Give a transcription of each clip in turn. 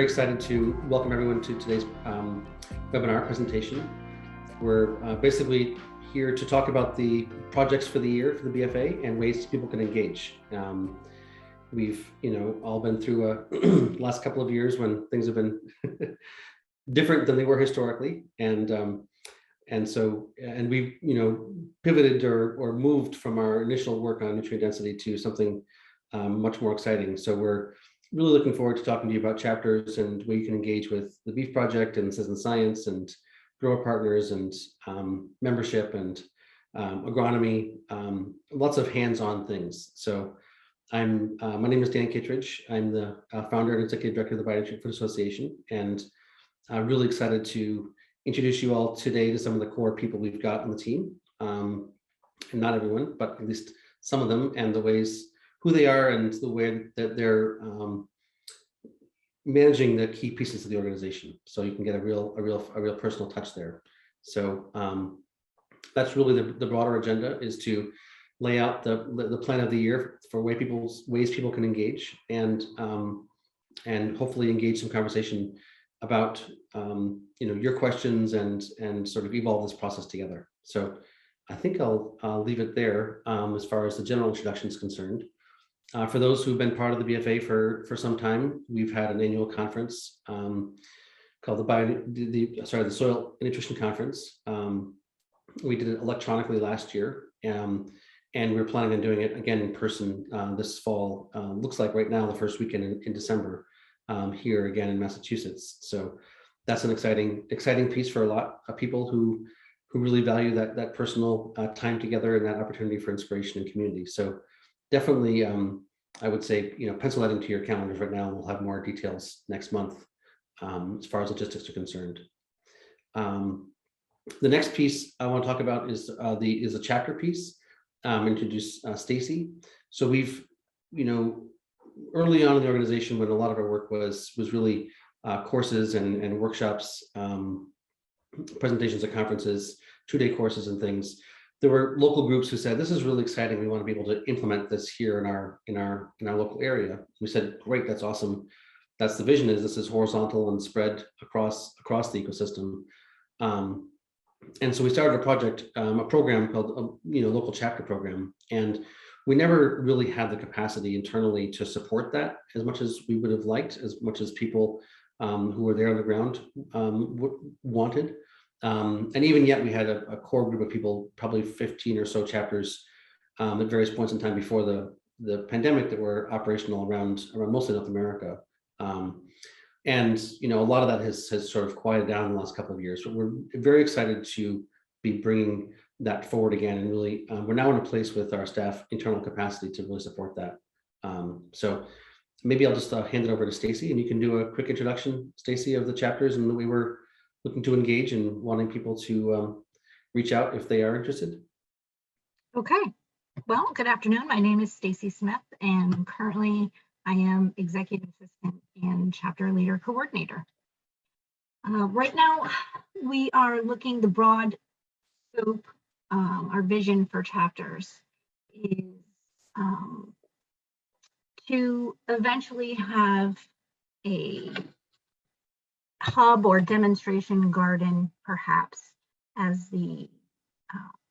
very excited to welcome everyone to today's webinar presentation. We're basically here to talk about the projects for the year for the BFA and ways people can engage. We've all been through a last couple of years when things have been different than they were historically, and we've pivoted or moved from our initial work on nutrient density to something much more exciting. So we're really looking forward to talking to you about chapters and where you can engage with the Beef Project and Citizen Science and grower partners and membership and agronomy, lots of hands-on things. So my name is Dan Kittredge. I'm the founder and executive director of the Bionutrient Food Association, and I'm really excited to introduce you all today to some of the core people we've got on the team. And not everyone, but at least some of them, and the ways, who they are, and the way that they're managing the key pieces of the organization. So you can get a real personal touch there. So that's really the broader agenda, is to lay out the plan of the year for ways people can engage, and hopefully engage some conversation about your questions and sort of evolve this process together. So I think I'll leave it there as far as the general introduction is concerned. For those who've been part of the BFA for some time, we've had an annual conference called the Soil and Nutrition Conference. We did it electronically last year, and we're planning on doing it again in person this fall. Looks like right now the first weekend in December here again in Massachusetts. So that's an exciting piece for a lot of people who really value that personal time together and that opportunity for inspiration and community. So definitely, I would say, pencil that into your calendars right now, and we'll have more details next month as far as logistics are concerned. The next piece I want to talk about is a chapter piece. Introduce Stacy. So we've, early on in the organization, when a lot of our work was really courses and workshops, presentations at conferences, 2-day courses and things. There were local groups who said, this is really exciting. We want to be able to implement this here in our local area. We said, great, that's awesome. That's the vision, is this is horizontal and spread across the ecosystem. And so we started a program called local chapter program. And we never really had the capacity internally to support that as much as we would have liked, as much as people who were there on the ground wanted. And even yet we had a core group of people, probably 15 or so chapters at various points in time before the pandemic, that were operational around mostly North America. And a lot of that has sort of quieted down in the last couple of years, but we're very excited to be bringing that forward again. And really, we're now in a place with our staff internal capacity to really support that. So maybe I'll just hand it over to Stacy, and you can do a quick introduction, Stacy, of the chapters and the way we're looking to engage and wanting people to reach out if they are interested. Okay. Well, good afternoon. My name is Stacy Smith, and currently I am executive assistant and chapter leader coordinator. Right now, we are looking the broad scope. Our vision for chapters is to eventually have a hub or demonstration garden, perhaps, as the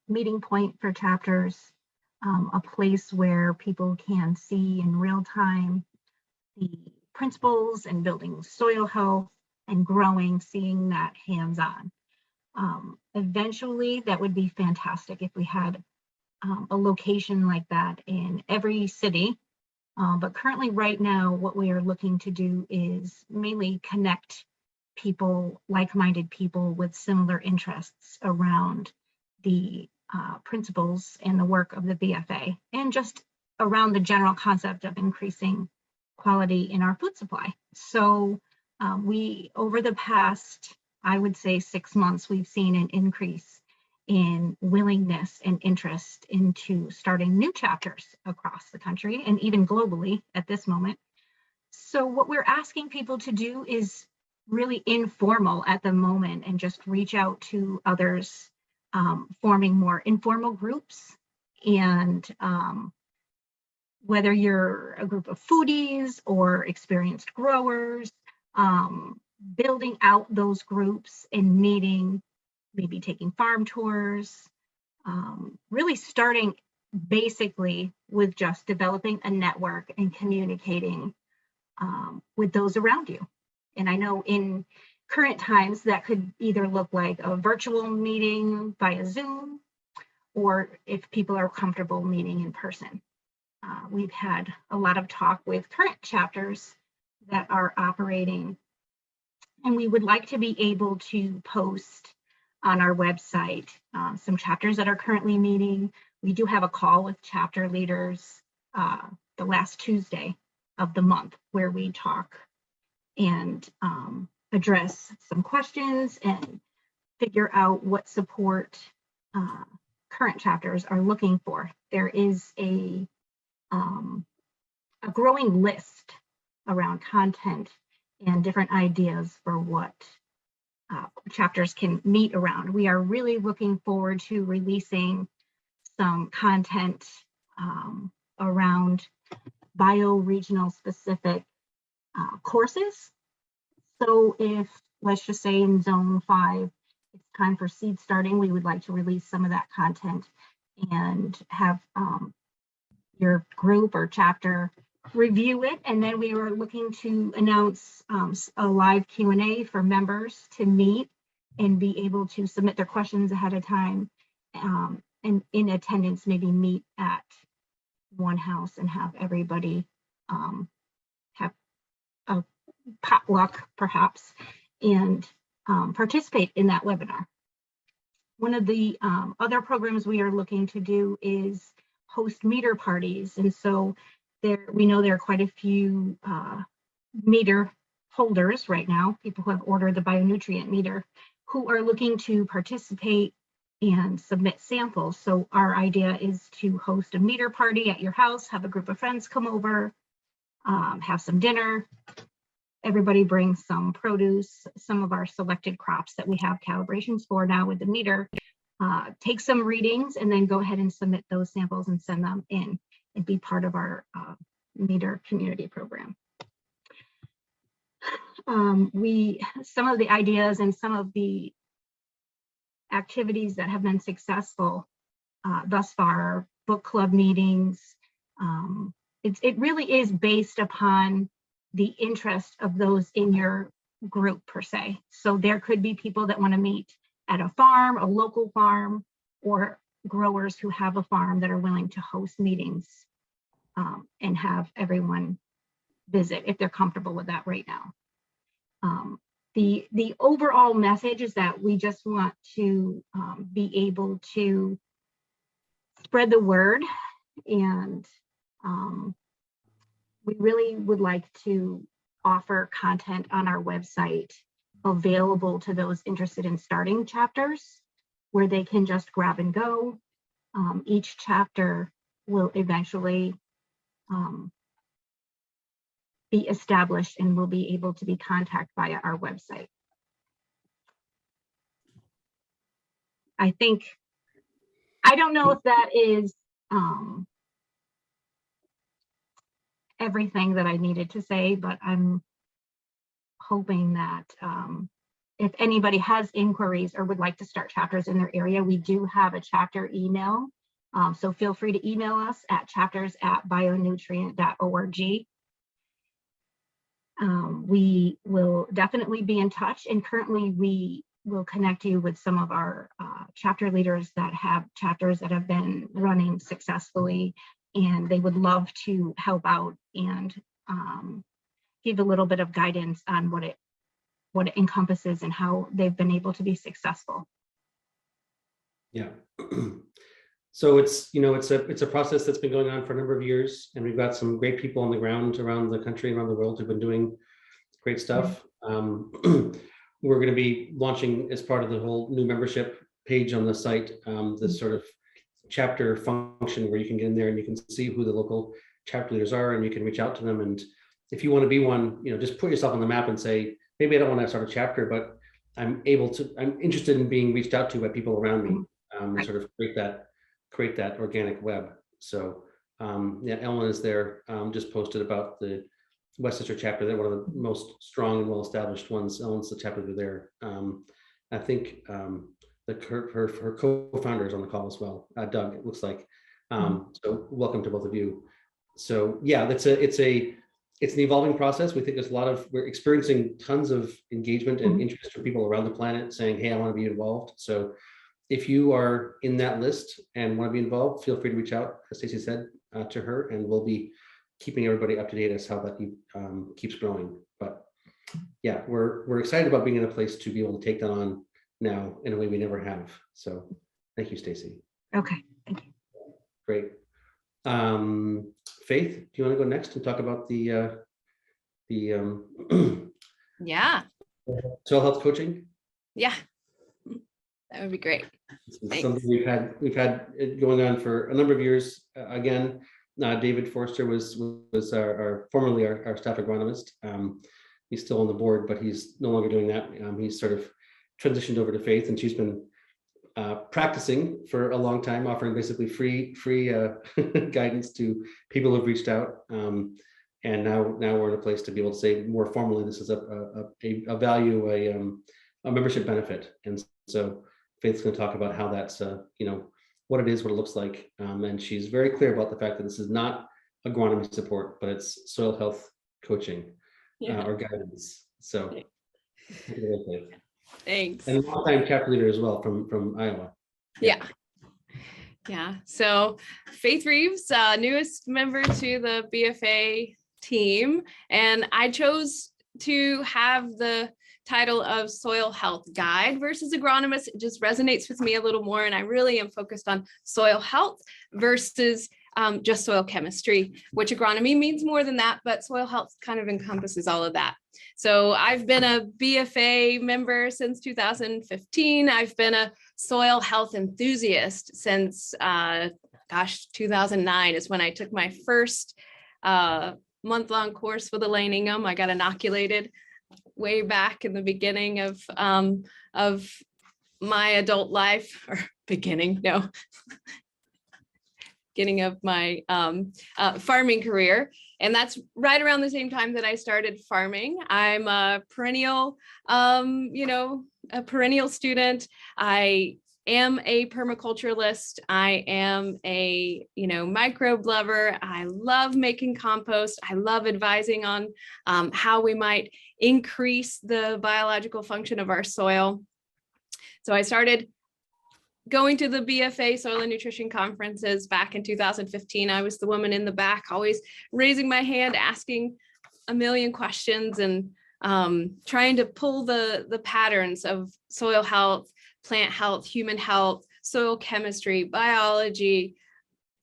meeting point for chapters, a place where people can see in real time the principles and building soil health and growing, seeing that hands-on. Eventually, that would be fantastic if we had a location like that in every city. But currently, right now, what we are looking to do is mainly connect people, like-minded people with similar interests around the principles and the work of the BFA, and just around the general concept of increasing quality in our food supply. So we, over the past, I would say 6 months, we've seen an increase in willingness and interest into starting new chapters across the country and even globally at this moment. So what we're asking people to do is really informal at the moment, and just reach out to others, forming more informal groups. And whether you're a group of foodies or experienced growers, building out those groups and meeting, maybe taking farm tours, really starting basically with just developing a network and communicating with those around you. And I know in current times that could either look like a virtual meeting via Zoom, or if people are comfortable meeting in person. We've had a lot of talk with current chapters that are operating, and we would like to be able to post on our website some chapters that are currently meeting. We do have a call with chapter leaders the last Tuesday of the month where we talk and address some questions and figure out what support current chapters are looking for. There is a growing list around content and different ideas for what chapters can meet around. We are really looking forward to releasing some content around bioregional specific courses. So if, let's just say in Zone 5, it's time for seed starting, we would like to release some of that content and have your group or chapter review it. And then we were looking to announce a live Q&A for members to meet and be able to submit their questions ahead of time, and in attendance, maybe meet at one house and have everybody have a potluck perhaps and participate in that webinar. One of the other programs we are looking to do is host meter parties. And so we know there are quite a few meter holders right now, people who have ordered the Bionutrient meter, who are looking to participate and submit samples. So our idea is to host a meter party at your house, have a group of friends come over, have some dinner. Everybody brings some produce, some of our selected crops that we have calibrations for now with the meter, take some readings, and then go ahead and submit those samples and send them in and be part of our meter community program. Some of the ideas and some of the activities that have been successful thus far, book club meetings, it really is based upon the interest of those in your group per se. So there could be people that want to meet at a farm, a local farm, or growers who have a farm that are willing to host meetings and have everyone visit if they're comfortable with that right now. The overall message is that we just want to be able to spread the word, and we really would like to offer content on our website available to those interested in starting chapters, where they can just grab and go. Each chapter will eventually be established and will be able to be contacted via our website. I don't know if that is everything that I needed to say, but I'm hoping that if anybody has inquiries or would like to start chapters in their area, we do have a chapter email. So feel free to email us at chapters@bionutrient.org. We will definitely be in touch, and currently we will connect you with some of our chapter leaders that have chapters that have been running successfully, and they would love to help out and give a little bit of guidance on what it encompasses and how they've been able to be successful. Yeah. So it's a process that's been going on for a number of years, and we've got some great people on the ground around the country and around the world who've been doing great stuff. We're going to be launching, as part of the whole new membership page on the site, this sort of chapter function where you can get in there and you can see who the local chapter leaders are, and you can reach out to them. And if you want to be one, just put yourself on the map and say, maybe I don't want to start a chapter, but I'm interested in being reached out to by people around me, and sort of create that organic web. So yeah, Ellen is there, just posted about the Westchester chapter. They're one of the most strong and well-established ones, owns the chapter there. I think her co-founder is on the call as well, Doug, it looks like. So welcome to both of you. So yeah, it's an evolving process. We think we're experiencing tons of engagement and interest from people around the planet saying, hey, I want to be involved. So if you are in that list and want to be involved, feel free to reach out, as Stacey said, to her, and we'll be keeping everybody up to date as how that keeps growing. But yeah, we're excited about being in a place to be able to take that on now in a way we never have. So thank you, Stacey. Okay, thank you. Great. Faith, do you want to go next and talk about the Yeah, soil health coaching? yeah, that would be great. It's something we've had it going on for a number of years. Again, David Forster was formerly our staff agronomist. He's still on the board, but he's no longer doing that. He's sort of transitioned over to Faith, and she's been practicing for a long time, offering basically free guidance to people who've reached out. And now we're in a place to be able to say more formally, this is a value, a membership benefit. And so Faith's going to talk about how that's what it is, what it looks like. And she's very clear about the fact that this is not agronomy support, but it's soil health coaching or guidance. So Thanks. and longtime chapter leader as well from Iowa. Yeah. So Faith Reeves, newest member to the BFA team, and I chose to have the title of soil health guide versus agronomist. It just resonates with me a little more, and I really am focused on soil health versus just soil chemistry, which agronomy means more than that, but soil health kind of encompasses all of that. So I've been a BFA member since 2015. I've been a soil health enthusiast since 2009 is when I took my first month-long course with Elaine Ingham. I got inoculated way back in the beginning of my adult life, or beginning of my farming career. And that's right around the same time that I started farming. I'm a perennial, a perennial student. I am a permaculturalist. I am a, microbe lover. I love making compost. I love advising on how we might increase the biological function of our soil. So I started going to the BFA Soil and Nutrition conferences back in 2015. I was the woman in the back, always raising my hand, asking a million questions, and trying to pull the patterns of soil health, plant health, human health, soil chemistry, biology,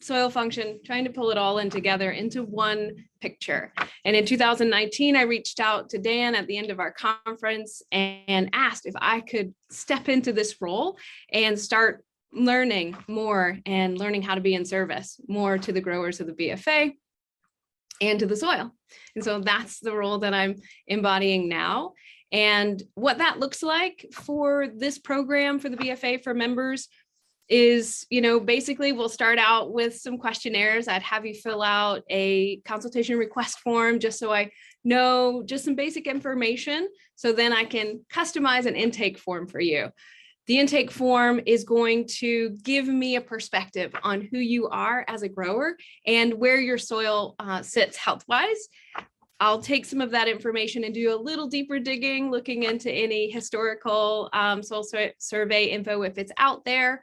soil function, trying to pull it all in together into one picture. And in 2019, I reached out to Dan at the end of our conference and asked if I could step into this role and start learning more and learning how to be in service more to the growers of the BFA and to the soil. And so that's the role that I'm embodying now. And what that looks like for this program for the BFA for members is, basically we'll start out with some questionnaires. I'd have you fill out a consultation request form just so I know just some basic information. So then I can customize an intake form for you. The intake form is going to give me a perspective on who you are as a grower and where your soil sits health-wise. I'll take some of that information and do a little deeper digging, looking into any historical soil survey info if it's out there.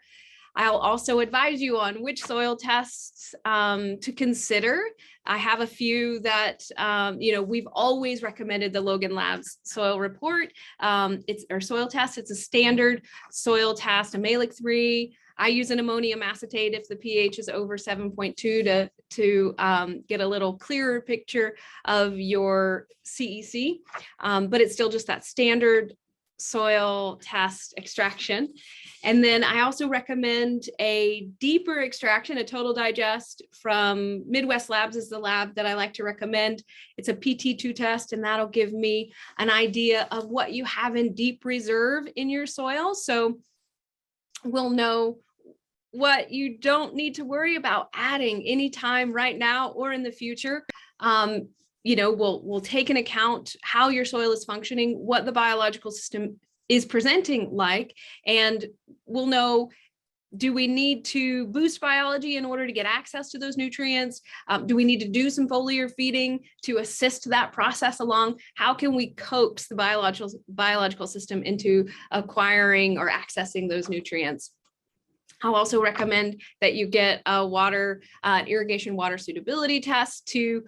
I'll also advise you on which soil tests to consider. I have a few that, we've always recommended the Logan Labs soil report. It's our soil test. It's a standard soil test, a Malic 3. I use an ammonium acetate if the pH is over 7.2 to get a little clearer picture of your CEC, but it's still just that standard soil test extraction. And then I also recommend a deeper extraction, a total digest from Midwest Labs is the lab that I like to recommend. It's a PT2 test, and that'll give me an idea of what you have in deep reserve in your soil. So we'll know what you don't need to worry about adding anytime right now or in the future. we'll take into account how your soil is functioning, what the biological system is presenting like, and we'll know, do we need to boost biology in order to get access to those nutrients? Do we need to do some foliar feeding to assist that process along? How can we coax the biological system into acquiring or accessing those nutrients? I'll also recommend that you get an irrigation water suitability test to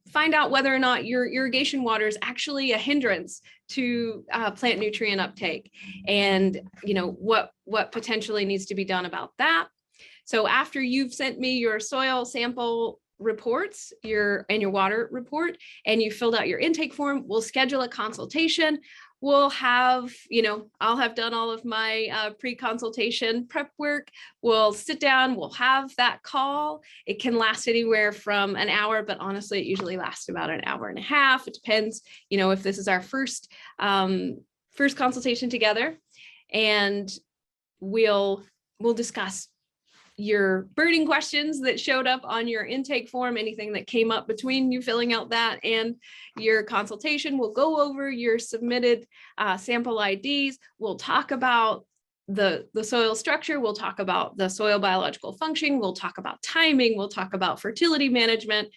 find out whether or not your irrigation water is actually a hindrance to plant nutrient uptake, and what potentially needs to be done about that. So after you've sent me your soil sample reports, your water report, and you filled out your intake form, we'll schedule a consultation. We'll have, I'll have done all of my pre-consultation prep work. We'll sit down, we'll have that call. It can last anywhere from an hour, but honestly, it usually lasts about an hour and a half. It depends, if this is our first consultation together, and we'll discuss your burning questions that showed up on your intake form, anything that came up between you filling out that and your consultation. We'll go over your submitted sample IDs. We'll talk about the soil structure. We'll talk about the soil biological functioning. We'll talk about timing. We'll talk about fertility management,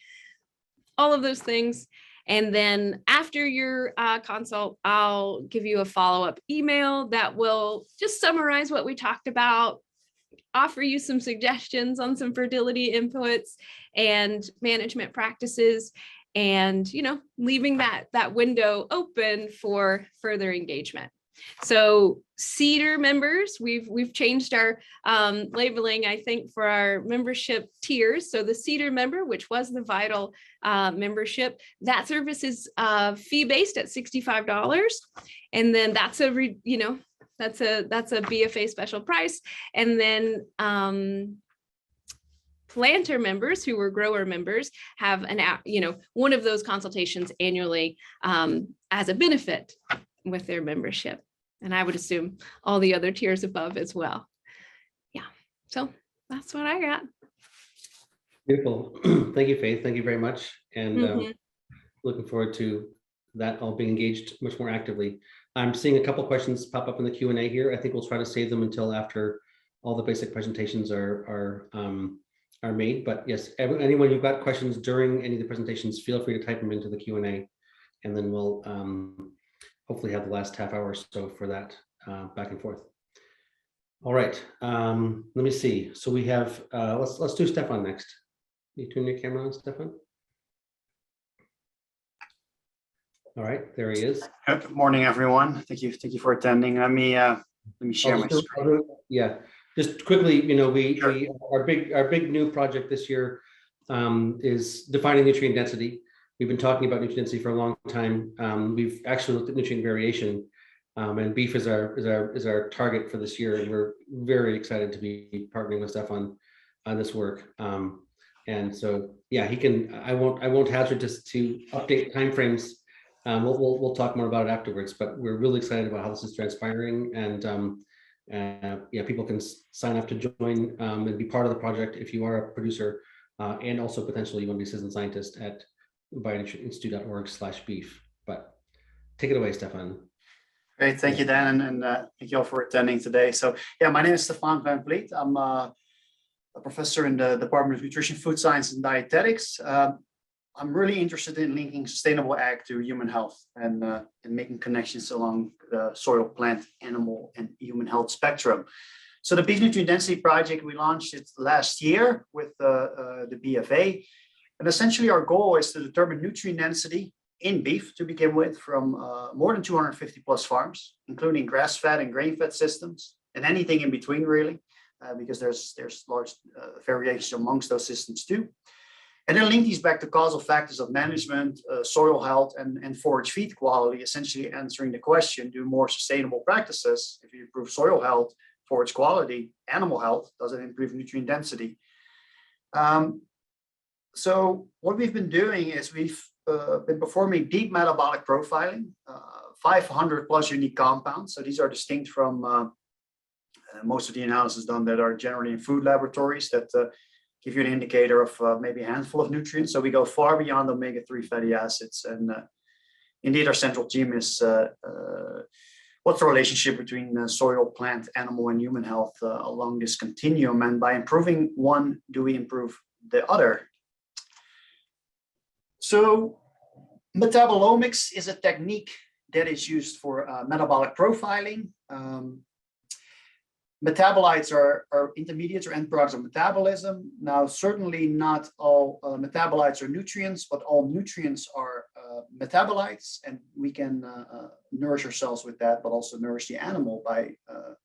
all of those things. And then after your consult, I'll give you a follow-up email that will just summarize what we talked about, offer you some suggestions on some fertility inputs and management practices, and leaving that window open for further engagement. So CEDAR members, we've changed our labeling, I think, for our membership tiers. So the CEDAR member, which was the Vital membership, that service is fee-based at $65, and then that's a BFA special price. And then planter members who were grower members have one of those consultations annually as a benefit with their membership. And I would assume all the other tiers above as well. Yeah, so that's what I got. Beautiful. Thank you, Faith. Thank you very much. And looking forward to that all being engaged much more actively. I'm seeing a couple questions pop up in the Q&A here. I think we'll try to save them until after all the basic presentations are made. But yes, anyone who've got questions during any of the presentations, feel free to type them into the Q&A, and then we'll hopefully have the last half hour or so for that back and forth. All right, let me see. So we have, let's do Stefan next. You turn your camera on, Stefan. All right, there he is. Good morning, everyone. Thank you for attending. Let me share my screen. Yeah, just quickly, our big new project this year is defining nutrient density. We've been talking about nutrient density for a long time. We've actually looked at nutrient variation, and beef is our target for this year, and we're very excited to be partnering with Stefan on this work. And so, yeah, he can. I won't hazard to update timeframes. We'll talk more about it afterwards, but we're really excited about how this is transpiring, and yeah, people can sign up to join and be part of the project if you are a producer, and also potentially you want to be a citizen scientist at bionutrientinstitute.org/beef. But take it away, Stefan. Great, thank you, Dan, and thank you all for attending today. So yeah, my name is Stefan Van Vliet. I'm a professor in the Department of Nutrition, Food Science, and Dietetics. I'm really interested in linking sustainable ag to human health and making connections along the soil, plant, animal, and human health spectrum. So the Beef Nutrient Density Project, we launched it last year with the BFA. And essentially our goal is to determine nutrient density in beef to begin with from more than 250 plus farms, including grass-fed and grain-fed systems, and anything in between really, because there's large variations amongst those systems too. And then link these back to causal factors of management, soil health, and forage feed quality, essentially answering the question, do more sustainable practices, if you improve soil health, forage quality, animal health, does it improve nutrient density? So what we've been doing is we've been performing deep metabolic profiling, 500 plus unique compounds. So these are distinct from most of the analysis done that are generally in food laboratories that give you an indicator of maybe a handful of nutrients. So we go far beyond omega-3 fatty acids. And indeed, our central theme is what's the relationship between soil, plant, animal, and human health along this continuum. And by improving one, do we improve the other? So metabolomics is a technique that is used for metabolic profiling. Metabolites are intermediates or end products of metabolism. Now, certainly not all metabolites are nutrients, but all nutrients are metabolites, and we can nourish ourselves with that, but also nourish the animal by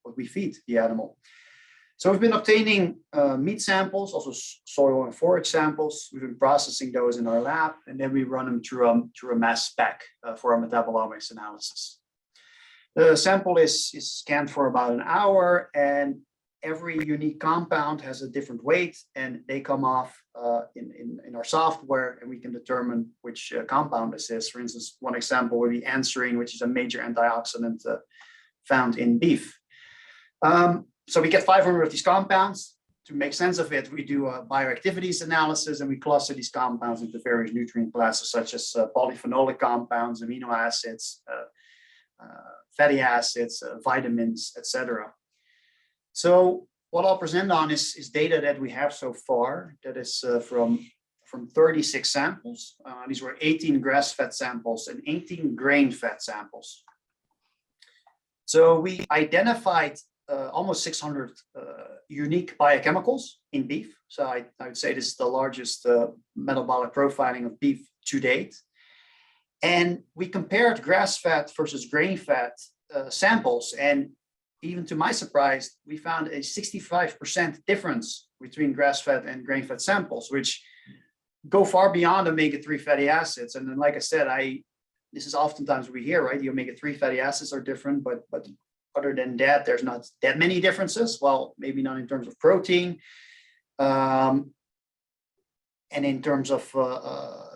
what we feed the animal. So we've been obtaining meat samples, also soil and forage samples. We've been processing those in our lab, and then we run them through a mass spec for our metabolomics analysis. The sample is scanned for about an hour, and every unique compound has a different weight, and they come off in our software, and we can determine which compound this is. For instance, one example would be anserine, which is a major antioxidant found in beef. So we get 500 of these compounds. To make sense of it, we do a bioactivities analysis, and we cluster these compounds into various nutrient classes, such as polyphenolic compounds, amino acids, fatty acids, vitamins, etc. So what I'll present on is data that we have so far that is from 36 samples. These were 18 grass-fed samples and 18 grain-fed samples. So we identified almost 600 unique biochemicals in beef. So I would say this is the largest metabolic profiling of beef to date. And we compared grass-fed versus grain-fed samples. And even to my surprise, we found a 65% difference between grass-fed and grain-fed samples, which go far beyond omega-3 fatty acids. And then, like I said, this is oftentimes what we hear, right? The omega-3 fatty acids are different, but other than that, there's not that many differences. Well, maybe not in terms of protein. And in terms of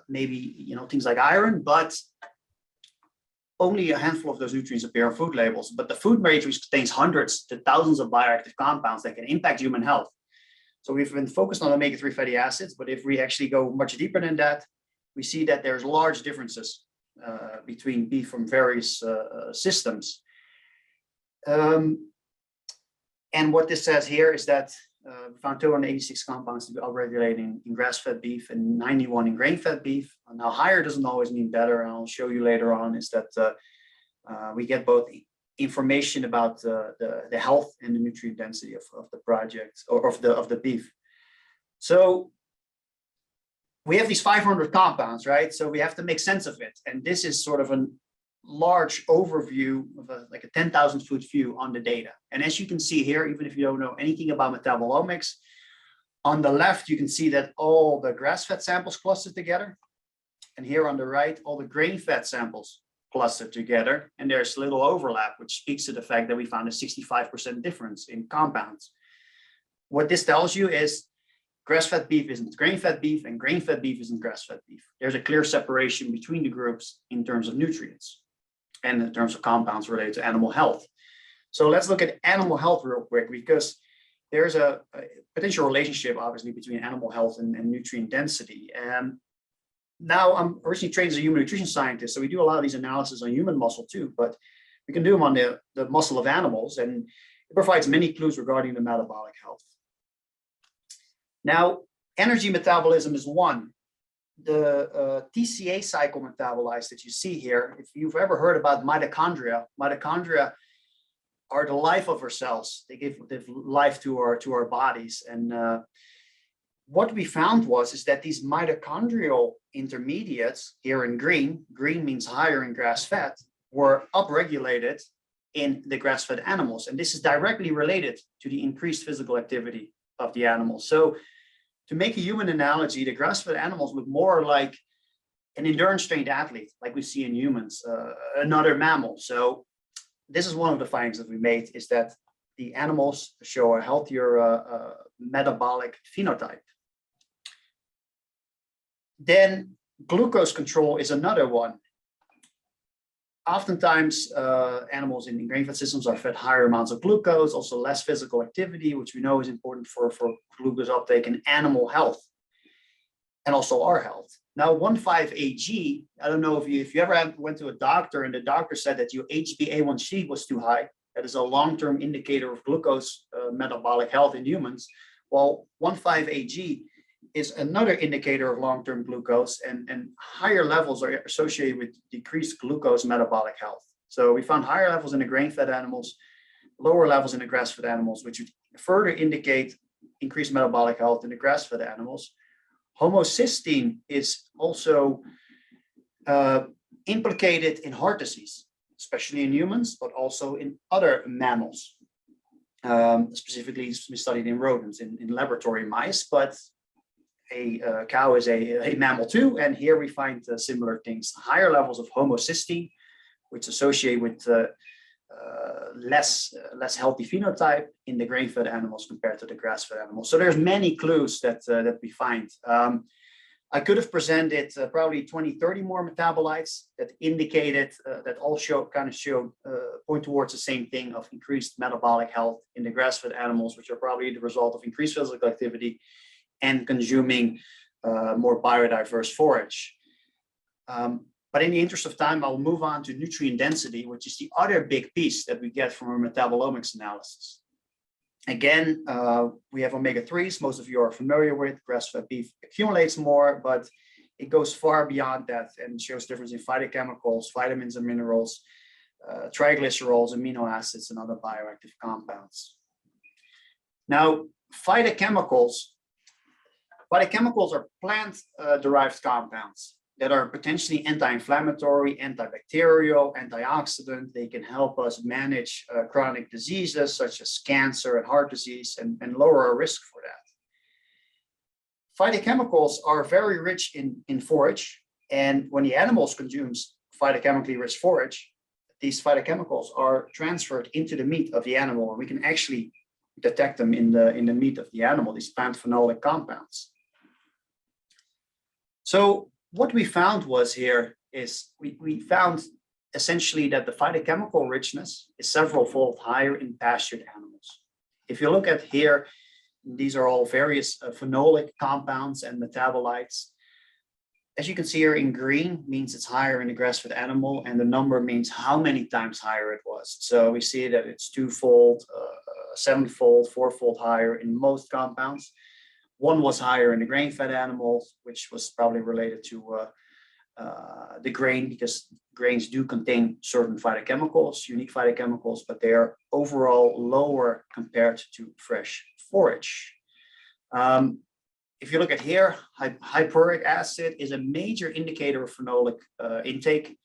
maybe things like iron, but only a handful of those nutrients appear on food labels. But the food matrix contains hundreds to thousands of bioactive compounds that can impact human health. So we've been focused on omega-3 fatty acids, but if we actually go much deeper than that, we see that there's large differences between beef from various systems. And what this says here is that we found 286 compounds to be upregulating in grass-fed beef and 91 in grain-fed beef. Now, higher doesn't always mean better, and I'll show you later on is that we get both information about the health and the nutrient density of the project or of the beef. So we have these 500 compounds, right? So we have to make sense of it, and this is sort of a large overview of like a 10,000 foot view on the data. And as you can see here, even if you don't know anything about metabolomics, on the left, you can see that all the grass-fed samples clustered together. And here on the right, all the grain-fed samples clustered together. And there's little overlap, which speaks to the fact that we found a 65% difference in compounds. What this tells you is grass-fed beef isn't grain-fed beef, and grain-fed beef isn't grass-fed beef. There's a clear separation between the groups in terms of nutrients and in terms of compounds related to animal health. So let's look at animal health real quick, because there's a potential relationship, obviously, between animal health and nutrient density. And now I'm originally trained as a human nutrition scientist, so we do a lot of these analyses on human muscle too, but we can do them on the muscle of animals, and it provides many clues regarding the metabolic health. Now, energy metabolism is one. The TCA cycle metabolites that you see here, if you've ever heard about mitochondria are the life of our cells. They give life to our bodies. And what we found is that these mitochondrial intermediates here in green means higher in grass-fed, were upregulated in the grass-fed animals. And this is directly related to the increased physical activity of the animals. So to make a human analogy, the grass-fed animals look more like an endurance-trained athlete, like we see in humans, another mammal. So this is one of the findings that we made, is that the animals show a healthier metabolic phenotype. Then glucose control is another one. Oftentimes, animals in grain-fed systems are fed higher amounts of glucose, also less physical activity, which we know is important for glucose uptake and animal health, and also our health. Now, 1,5-AG, I don't know if you ever went to a doctor and the doctor said that your HbA1c was too high. That is a long-term indicator of glucose metabolic health in humans. Well, 1,5-AG is another indicator of long-term glucose, and higher levels are associated with decreased glucose metabolic health. So we found higher levels in the grain-fed animals, lower levels in the grass-fed animals, which would further indicate increased metabolic health in the grass-fed animals. Homocysteine is also implicated in heart disease, especially in humans, but also in other mammals. Specifically, we studied in rodents, in laboratory mice, but a cow is a mammal too. And here we find similar things, higher levels of homocysteine, which associate with less healthy phenotype in the grain-fed animals compared to the grass-fed animals. So there's many clues that we find. I could have presented probably 20, 30 more metabolites that indicated that all point towards the same thing of increased metabolic health in the grass-fed animals, which are probably the result of increased physical activity and consuming more biodiverse forage. But in the interest of time, I'll move on to nutrient density, which is the other big piece that we get from our metabolomics analysis. Again, we have omega-3s, most of you are familiar with. Grass-fed beef accumulates more, but it goes far beyond that and shows difference in phytochemicals, vitamins and minerals, triglycerols, amino acids, and other bioactive compounds. Now, phytochemicals are plant-derived compounds that are potentially anti-inflammatory, antibacterial, antioxidant. They can help us manage chronic diseases such as cancer and heart disease and lower our risk for that. Phytochemicals are very rich in forage, and when the animals consume phytochemically rich forage, these phytochemicals are transferred into the meat of the animal, and we can actually detect them in the meat of the animal, these plant phenolic compounds. So what we found we found essentially that the phytochemical richness is several-fold higher in pastured animals. If you look at here, these are all various phenolic compounds and metabolites. As you can see here in green means it's higher in the grass-fed animal, and the number means how many times higher it was. So we see that it's twofold, sevenfold, fourfold higher in most compounds. One was higher in the grain-fed animals, which was probably related to the grain, because grains do contain certain phytochemicals, unique phytochemicals, but they are overall lower compared to fresh forage. If you look at here, hypuric acid is a major indicator of phenolic intake.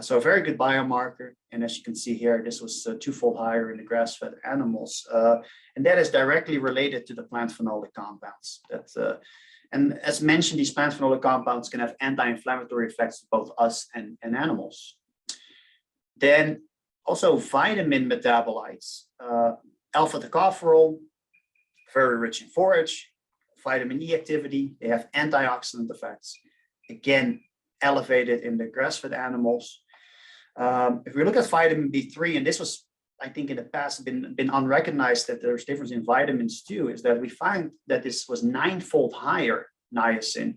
So a very good biomarker. And as you can see here, this was twofold higher in the grass-fed animals. And that is directly related to the plant phenolic compounds. And as mentioned, these plant phenolic compounds can have anti-inflammatory effects to both us and animals. Then also vitamin metabolites, alpha-tocopherol, very rich in forage, vitamin E activity, they have antioxidant effects. Again, elevated in the grass-fed animals. If we look at vitamin B3, and this was, I think in the past, been unrecognized that there's difference in vitamins too, is that we find that this was 9-fold higher niacin.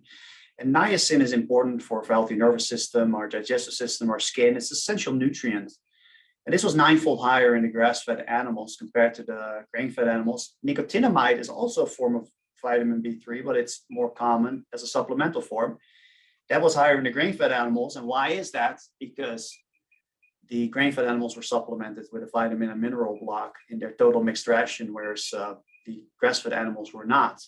And niacin is important for healthy nervous system, our digestive system, our skin. It's an essential nutrient. And this was 9-fold higher in the grass-fed animals compared to the grain-fed animals. Nicotinamide is also a form of vitamin B3, but it's more common as a supplemental form. That was higher in the grain-fed animals. And why is that? Because the grain-fed animals were supplemented with a vitamin and mineral block in their total mixed ration, whereas the grass-fed animals were not.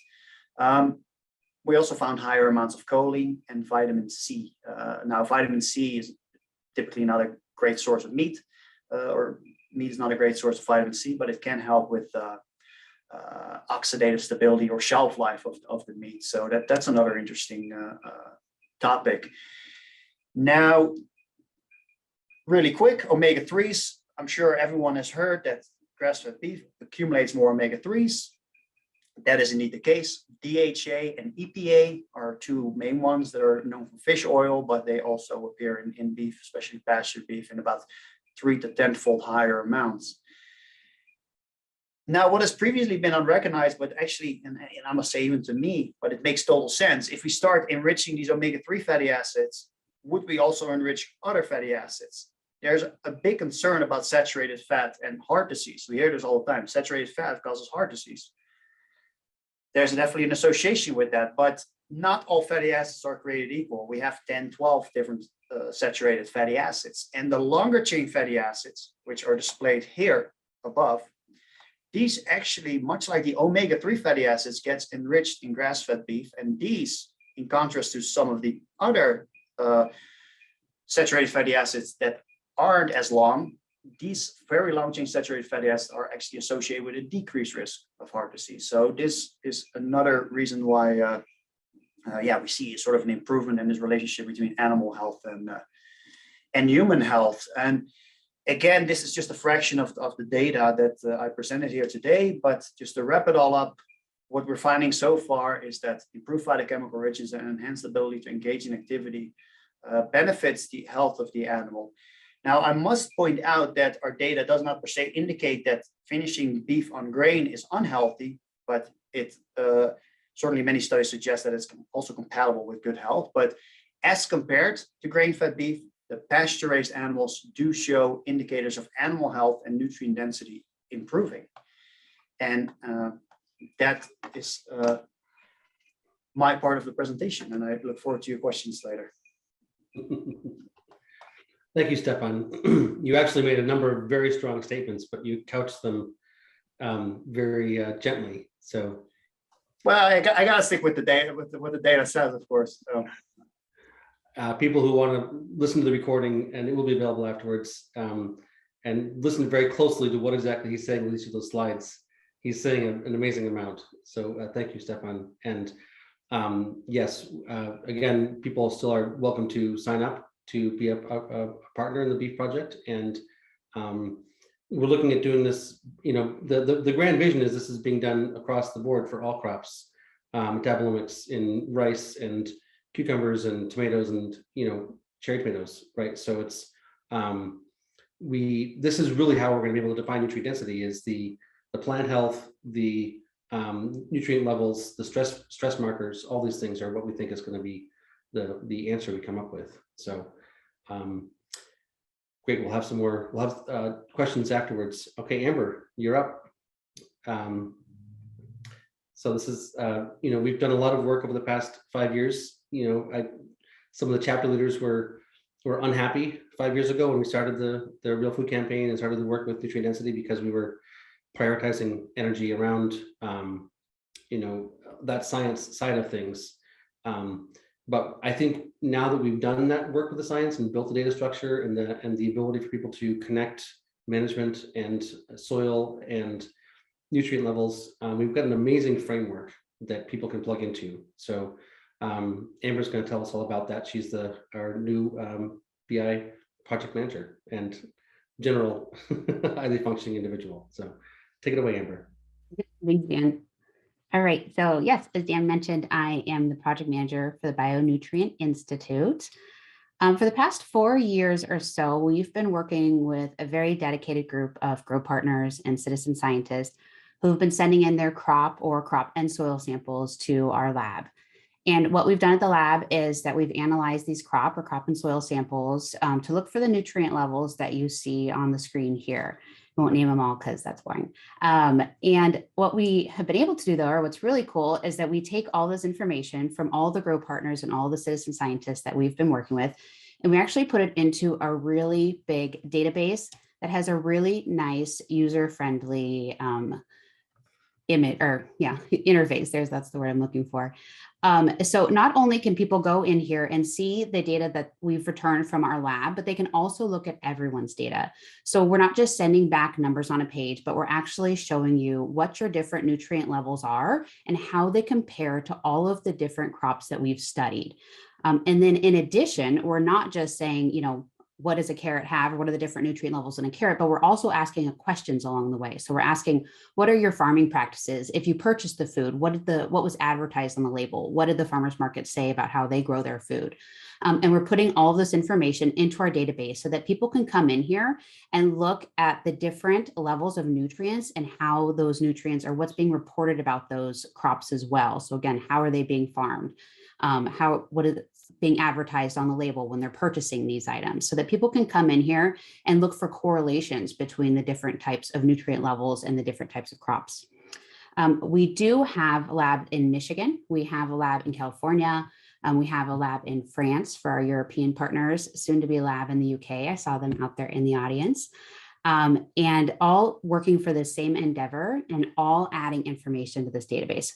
We also found higher amounts of choline and vitamin C. Now, vitamin C is typically not a great source of meat, or meat is not a great source of vitamin C, but it can help with oxidative stability or shelf life of the meat. So that's another interesting topic. Now, really quick, omega-3s. I'm sure everyone has heard that grass-fed beef accumulates more omega-3s. that is indeed the case. DHA and EPA are two main ones that are known from fish oil, but they also appear in beef, especially pasture beef, in about 3 to 10-fold higher amounts. Now, what has previously been unrecognized, but actually, and I must say even to me, but it makes total sense. If we start enriching these omega-3 fatty acids, would we also enrich other fatty acids? There's a big concern about saturated fat and heart disease. We hear this all the time. Saturated fat causes heart disease. There's definitely an association with that, but not all fatty acids are created equal. We have 10, 12 different saturated fatty acids. And the longer chain fatty acids, which are displayed here above, these actually, much like the omega-3 fatty acids, gets enriched in grass-fed beef. And these, in contrast to some of the other saturated fatty acids that aren't as long, these very long chain saturated fatty acids are actually associated with a decreased risk of heart disease. So this is another reason why, we see sort of an improvement in this relationship between animal health and human health. And again, this is just a fraction of the data that I presented here today, but just to wrap it all up, what we're finding so far is that improved phytochemical richness and enhanced ability to engage in activity benefits the health of the animal. Now, I must point out that our data does not per se indicate that finishing beef on grain is unhealthy, but it certainly many studies suggest that it's also compatible with good health. But as compared to grain-fed beef, the pasture-raised animals do show indicators of animal health and nutrient density improving. And that is my part of the presentation, and I look forward to your questions later. Thank you, Stefan. You actually made a number of very strong statements, but you couched them very gently. So, well, I got to stick with the data, with what the data says, of course. So. People who want to listen to the recording, and it will be available afterwards, and listen very closely to what exactly he's saying with each of those slides. He's saying an amazing amount. So thank you, Stefan. And yes, again, people still are welcome to sign up to be a partner in the Beef Project. And we're looking at doing this, the grand vision is this is being done across the board for all crops, metabolomics in rice and cucumbers and tomatoes and, cherry tomatoes, right? So it's, this is really how we're going to be able to define nutrient density, is the plant health, the nutrient levels, the stress markers, all these things are what we think is going to be the answer we come up with. So great, we'll have questions afterwards. Okay, Amber, you're up. So this is, we've done a lot of work over the past 5 years. Some of the chapter leaders were unhappy 5 years ago when we started the Real Food Campaign and started the work with nutrient density, because we were prioritizing energy around, that science side of things. But I think now that we've done that work with the science and built the data structure and the ability for people to connect management and soil and nutrient levels, we've got an amazing framework that people can plug into. So Amber's going to tell us all about that. She's our new BI project manager and general highly functioning individual. So take it away, Amber. Thanks, Dan. All right, so yes, as Dan mentioned, I am the project manager for the Bionutrient Institute. For the past 4 years or so, we've been working with a very dedicated group of grow partners and citizen scientists who've been sending in their crop and soil samples to our lab. And what we've done at the lab is that we've analyzed these crop and soil samples to look for the nutrient levels that you see on the screen here. I won't name them all because that's boring. And what we have been able to do, though, or what's really cool, is that we take all this information from all the grow partners and all the citizen scientists that we've been working with, and we actually put it into a really big database that has a really nice user-friendly interface. That's the word I'm looking for. So not only can people go in here and see the data that we've returned from our lab, but they can also look at everyone's data. So we're not just sending back numbers on a page, but we're actually showing you what your different nutrient levels are and how they compare to all of the different crops that we've studied. And then in addition, we're not just saying, what does a carrot have, or what are the different nutrient levels in a carrot, but we're also asking questions along the way. So we're asking, what are your farming practices? If you purchased the food, what was advertised on the label? What did the farmers market say about how they grow their food? And we're putting all of this information into our database so that people can come in here and look at the different levels of nutrients and how those nutrients or what's being reported about those crops as well. So again, how are they being farmed? What is being advertised on the label when they're purchasing these items, so that people can come in here and look for correlations between the different types of nutrient levels and the different types of crops. We do have a lab in Michigan. We have a lab in California. We have a lab in France for our European partners, soon to be a lab in the UK. I saw them out there in the audience. And all working for the same endeavor and all adding information to this database.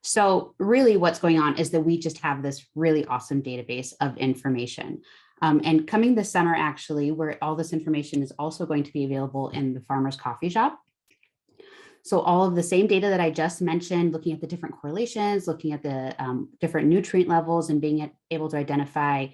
So really what's going on is that we just have this really awesome database of information. And coming this summer, actually, where all this information is also going to be available in the farmer's coffee shop. So all of the same data that I just mentioned, looking at the different correlations, looking at the different nutrient levels and being able to identify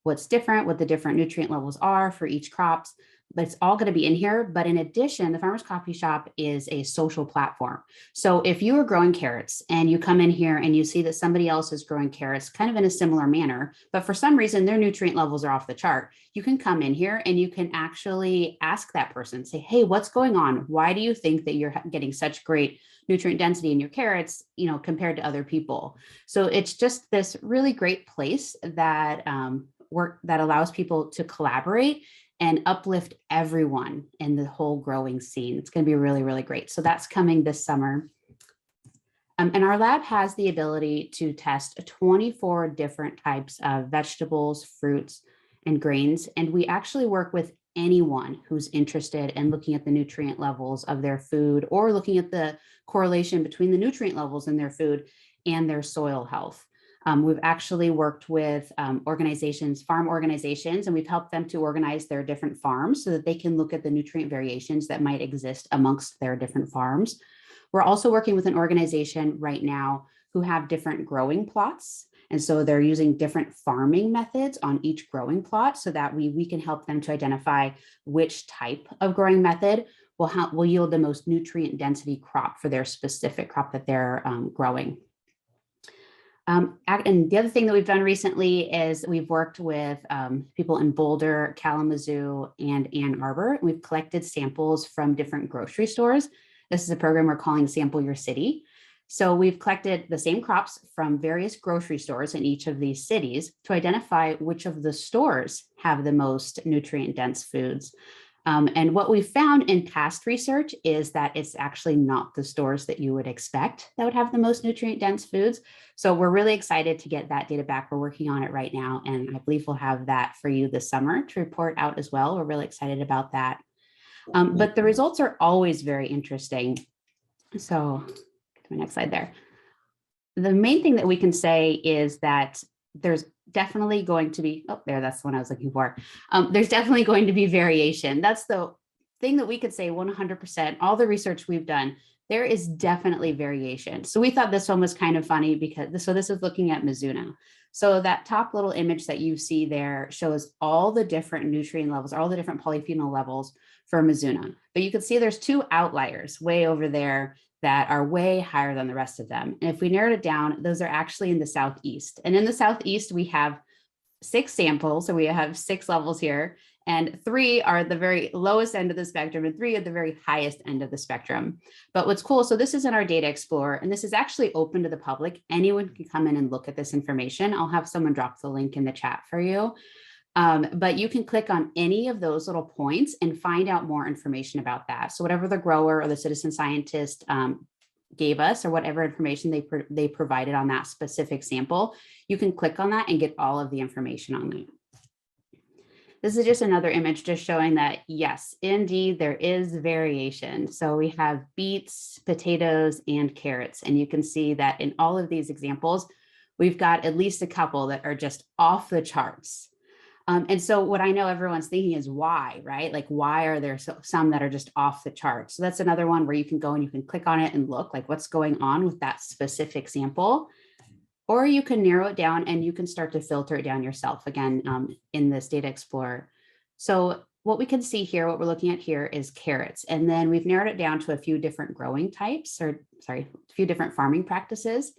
what's different, what the different nutrient levels are for each crops, but it's all going to be in here. But in addition, the Farmer's Coffee Shop is a social platform. So if you are growing carrots and you come in here and you see that somebody else is growing carrots kind of in a similar manner, but for some reason their nutrient levels are off the chart, you can come in here and you can actually ask that person, say, hey, what's going on? Why do you think that you're getting such great nutrient density in your carrots, compared to other people? So it's just this really great place that that allows people to collaborate and uplift everyone in the whole growing scene. It's going to be really, really great. So that's coming this summer. And our lab has the ability to test 24 different types of vegetables, fruits, and grains. And we actually work with anyone who's interested in looking at the nutrient levels of their food or looking at the correlation between the nutrient levels in their food and their soil health. We've actually worked with organizations, farm organizations, and we've helped them to organize their different farms so that they can look at the nutrient variations that might exist amongst their different farms. We're also working with an organization right now who have different growing plots. And so they're using different farming methods on each growing plot so that we can help them to identify which type of growing method will yield the most nutrient density crop for their specific crop that they're growing. And the other thing that we've done recently is we've worked with people in Boulder, Kalamazoo, and Ann Arbor. We've collected samples from different grocery stores. This is a program we're calling Sample Your City. So we've collected the same crops from various grocery stores in each of these cities to identify which of the stores have the most nutrient dense foods. And what we found in past research is that it's actually not the stores that you would expect that would have the most nutrient dense foods. So we're really excited to get that data back. We're working on it right now, and I believe we'll have that for you this summer to report out as well. We're really excited about that. But the results are always very interesting. So get to my next slide there. The main thing that we can say is that there's definitely going to be, that's the one I was looking for. There's definitely going to be variation. That's the thing that we could say 100%, all the research we've done, there is definitely variation. So we thought this one was kind of funny because this is looking at Mizuna. So that top little image that you see there shows all the different nutrient levels, all the different polyphenol levels for Mizuna. But you can see there's two outliers way over there that are way higher than the rest of them. And if we narrowed it down, those are actually in the Southeast. And in the Southeast, we have 6 samples. So we have 6 levels here, and 3 are at the very lowest end of the spectrum and 3 at the very highest end of the spectrum. But what's cool, so this is in our Data Explorer, and this is actually open to the public. Anyone can come in and look at this information. I'll have someone drop the link in the chat for you. But you can click on any of those little points and find out more information about that. So whatever the grower or the citizen scientist gave us, or whatever information they provided on that specific sample, you can click on that and get all of the information on that. This is just another image just showing that, yes, indeed, there is variation. So we have beets, potatoes, and carrots. And you can see that in all of these examples, we've got at least a couple that are just off the charts. And so what I know everyone's thinking is why, right? Like, why are there some that are just off the chart? So that's another one where you can go and you can click on it and look like what's going on with that specific sample. Or you can narrow it down and you can start to filter it down yourself again in this Data Explorer. So what we can see here, what we're looking at here is carrots. And then we've narrowed it down to a few different growing types, or sorry, a few different farming practices.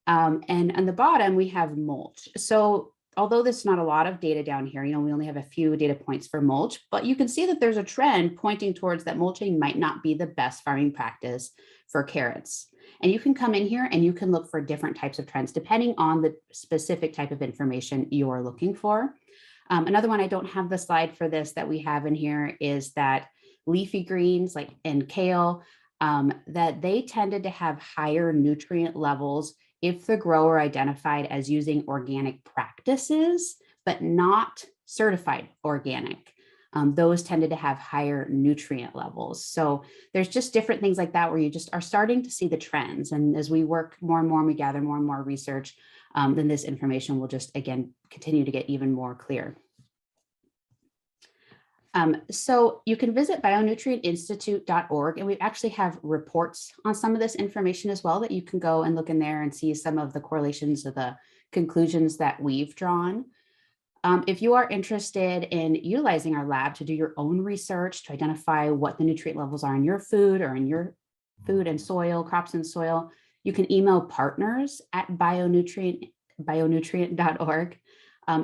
And on the bottom, we have mulch. So although there's not a lot of data down here, we only have a few data points for mulch, but you can see that there's a trend pointing towards that mulching might not be the best farming practice for carrots. And you can come in here and you can look for different types of trends depending on the specific type of information you're looking for. Another one, I don't have the slide for this that we have in here, is that leafy greens like and kale, that they tended to have higher nutrient levels if the grower identified as using organic practices, but not certified organic. Those tended to have higher nutrient levels. So there's just different things like that where you just are starting to see the trends. And as we work more and more and we gather more and more research, then this information will just, again, continue to get even more clear. So you can visit bionutrientinstitute.org, and we actually have reports on some of this information as well that you can go and look in there and see some of the correlations of the conclusions that we've drawn. If you are interested in utilizing our lab to do your own research to identify what the nutrient levels are in your food or in your food and soil, crops and soil, you can email partners@bionutrient.org.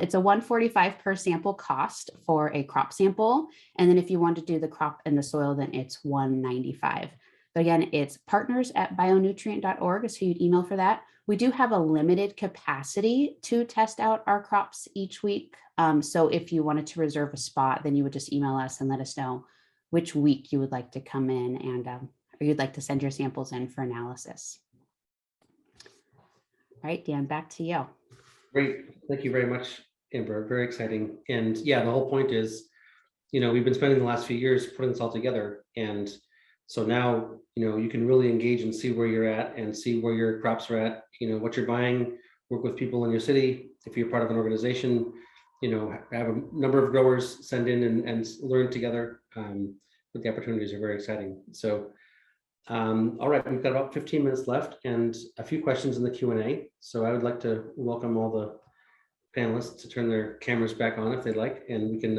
It's a $145 per sample cost for a crop sample. And then if you want to do the crop and the soil, then it's $195. But again, it's partners@bionutrient.org is who you'd email for that. We do have a limited capacity to test out our crops each week. So if you wanted to reserve a spot, then you would just email us and let us know which week you would like to come in and or you'd like to send your samples in for analysis. All right, Dan, back to you. Great. Thank you very much, Amber. Very exciting. And yeah, the whole point is, we've been spending the last few years putting this all together. And so now, you can really engage and see where you're at and see where your crops are at, what you're buying, work with people in your city. If you're part of an organization, have a number of growers send in and learn together. But the opportunities are very exciting. So, all right, we've got about 15 minutes left and a few questions in the Q&A. So I would like to welcome all the panelists to turn their cameras back on if they'd like, and we can,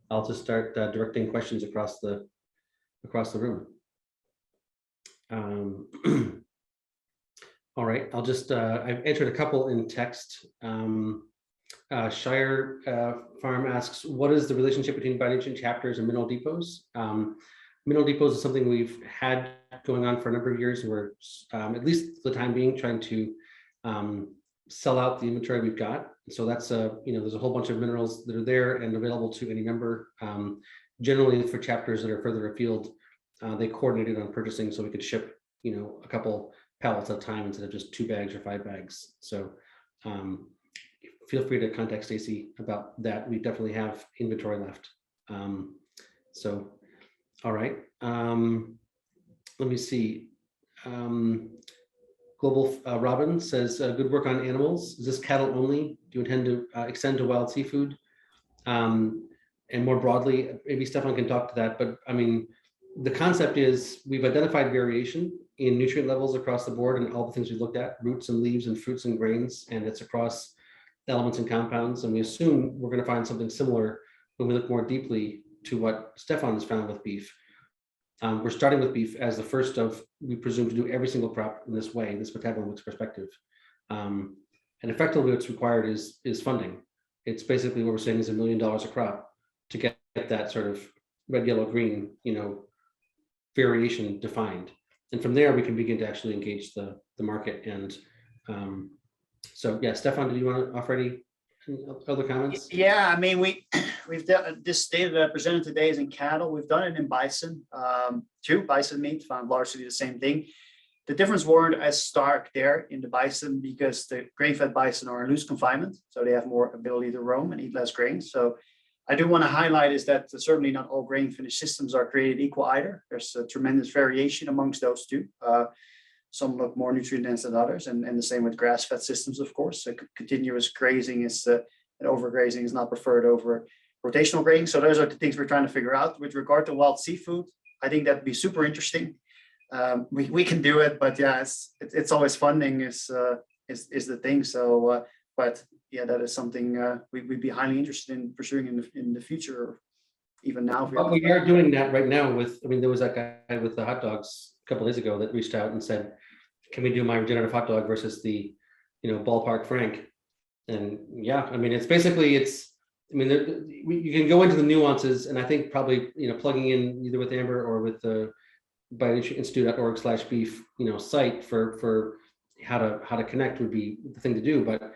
I'll just start directing questions across the room. All right, I'll just, I've entered a couple in text. Shire Farm asks, what is the relationship between bionutrient chapters and mineral depots? Mineral depots is something we've had going on for a number of years. We're, at least for the time being, trying to sell out the inventory we've got. So that's there's a whole bunch of minerals that are there and available to any member. Generally for chapters that are further afield, they coordinated on purchasing so we could ship, a couple pallets at a time instead of just 2 bags or 5 bags. So feel free to contact Stacy about that. We definitely have inventory left. So, all right. Let me see. Global Robin says, good work on animals. Is this cattle only? Do you intend to extend to wild seafood? And more broadly, maybe Stefan can talk to that, but I mean, the concept is we've identified variation in nutrient levels across the board and all the things we looked at, roots and leaves and fruits and grains, and it's across elements and compounds. And we assume we're going to find something similar when we look more deeply to what Stefan has found with beef. We're starting with beef as the first of, we presume, to do every single crop in this way, this metabomics perspective. And effectively what's required is funding. It's basically what we're saying is $1 million a crop to get that sort of red, yellow, green, variation defined. And from there, we can begin to actually engage the market. And so, yeah, Stefan, do you want to offer any other comments? Yeah, I mean, we've done this data that I presented today is in cattle. We've done it in bison, too. Bison meat found largely the same thing. The difference weren't as stark there in the bison because the grain-fed bison are in loose confinement, so they have more ability to roam and eat less grain. So I do want to highlight is that certainly not all grain finished systems are created equal either. There's a tremendous variation amongst those two. Some look more nutrient dense than others, and the same with grass-fed systems, of course. So continuous grazing is and overgrazing is not preferred over rotational grazing. So those are the things we're trying to figure out. With regard to wild seafood, I think that'd be super interesting. We can do it, but yeah, it's always funding is the thing. So, but yeah, that is something we'd be highly interested in pursuing in the future, even now. If we But have we are doing that right now with, I mean, there was that guy with the hot dogs a couple days ago that reached out and said, can we do my regenerative hot dog versus the, ballpark Frank? And yeah, I mean, I mean, you can go into the nuances, and I think probably, plugging in either with Amber or with the bionutrientinstitute.org/beef, site for how to connect would be the thing to do. But